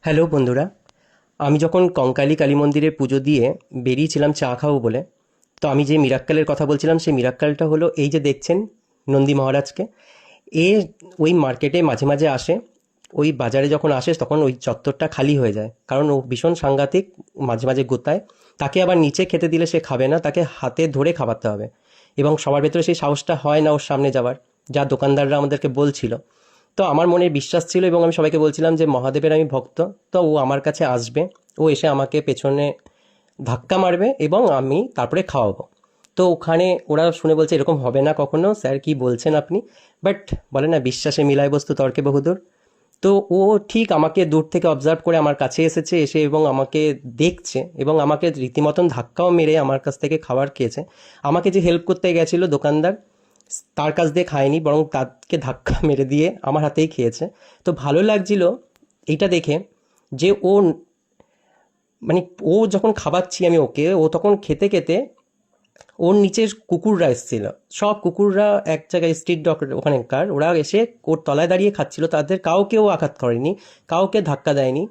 Hello বন্ধুরা, আমি যখন কঙ্কালী কালী মন্দিরে পুজো দিয়ে বেরিয়েছিলাম চা খাবো বলে, তো আমি যে মিরাক্কেলের কথা বলছিলাম সেই মিরাক্কেলটা হলো এই যে দেখছেন নন্দী মহারাজকে। এ ওই মার্কেটে মাঝে মাঝে আসে, ওই বাজারে যখন আসে তখন ওই চত্বরটা খালি হয়ে যায়, কারণ ও ভীষণ সাংঘাতিক, মাঝে মাঝে গোতায়। তাকে আবার নিচে খেতে দিলে সে খাবে না, তাকে হাতে ধরে খাওয়াতে হবে, এবং সবার ভেতরে সেই সাহসটা হয় না ওর সামনে যাওয়ার, যা দোকানদাররা আমাদেরকে বলছিল। তো আমার মনে বিশ্বাস ছিল এবং আমি সবাইকে বলছিলাম যে মহাদেবের আমি ভক্ত, তো ও আমার কাছে আসবে, ও এসে আমাকে পেছনে ধাক্কা মারবে এবং আমি তারপরে খাওয়াবো। তো ওখানে ওরা শুনে বলছে এরকম হবে না কখনো, স্যার কি বলছেন আপনি? বাট বলে না, বিশ্বাসে মিলায় বস্তু তর্কে বহুদূর। তো ও ঠিক আমাকে দূর থেকে অবজার্ভ করে আমার কাছে এসেছে, এসে এবং আমাকে দেখছে এবং আমাকে রীতিমতন ধাক্কাও মেরে আমার কাছ থেকে খাবার খেয়েছে। আমাকে যে হেল্প করতে গেছিল দোকানদার, তার কাছ দিয়ে খায়নি, বরং তাকে ধাক্কা মেরে দিয়ে আমার হাতেই খেয়েছে। তো ভালো লাগছিল এইটা দেখে, যে ও মানে ও যখন খাওয়াচ্ছি আমি ওকে, ও তখন খেতে খেতে ওর নিচের কুকুররা এসেছিল। সব কুকুররা এক জায়গায় স্ট্রিট ডগ ওখানেকার, ওরা এসে ওর তলায় দাঁড়িয়ে খাচ্ছিল, তাদের কাউকেও আঘাত করেনি, কাউকে ধাক্কা দেয়নি।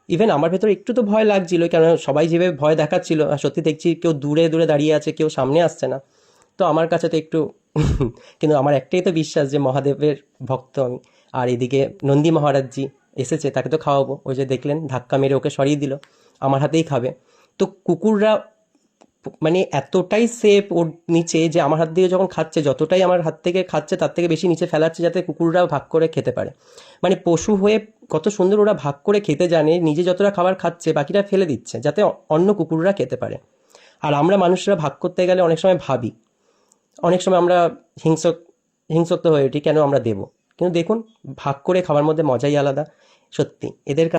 ইভেন আমার ভেতরে একটু তো ভয় লাগছিল, কারণ সবাই যেভাবে ভয় দেখাচ্ছিল, আর সত্যি দেখছি কেউ দূরে দূরে দাঁড়িয়ে আছে, কেউ সামনে আসছে না। তো আমার কাছে তো একটু কিন্তু আমার একটাই তো বিশ্বাস যে মহাদেবের ভক্ত আমি। আর এদিকে নন্দী মহারাজজি এসেছে, তাকে তো খাওয়াবো। ওই যে দেখলেন ধাক্কা মেরে ওকে সরিয়ে দিল, আমার হাতেই খাবে। তো কুকুররা মানে এতটাই সেফ ওর নিচে, যে আমার হাত দিয়ে যখন খাচ্ছে, যতটাই আমার হাত থেকে খাচ্ছে তার থেকে বেশি নিচে ফেলাচ্ছে, যাতে কুকুররাও ভাগ করে খেতে পারে। মানে পশু হয়ে কত সুন্দর ওরা ভাগ করে খেতে জানে, নিজে যতটা খাবার খাচ্ছে বাকিটা ফেলে দিচ্ছে যাতে অন্য কুকুররা খেতে পারে। আর আমরা মানুষরা ভাগ করতে গেলে অনেক সময় ভাবি, অনেক সময় আমরা হিংসক হিংসুক হয়ে উঠি, কেন আমরা দেবো? কিন্তু দেখুন, ভাগ করে খাওয়ার মধ্যে মজাই আলাদা। সত্যি এদের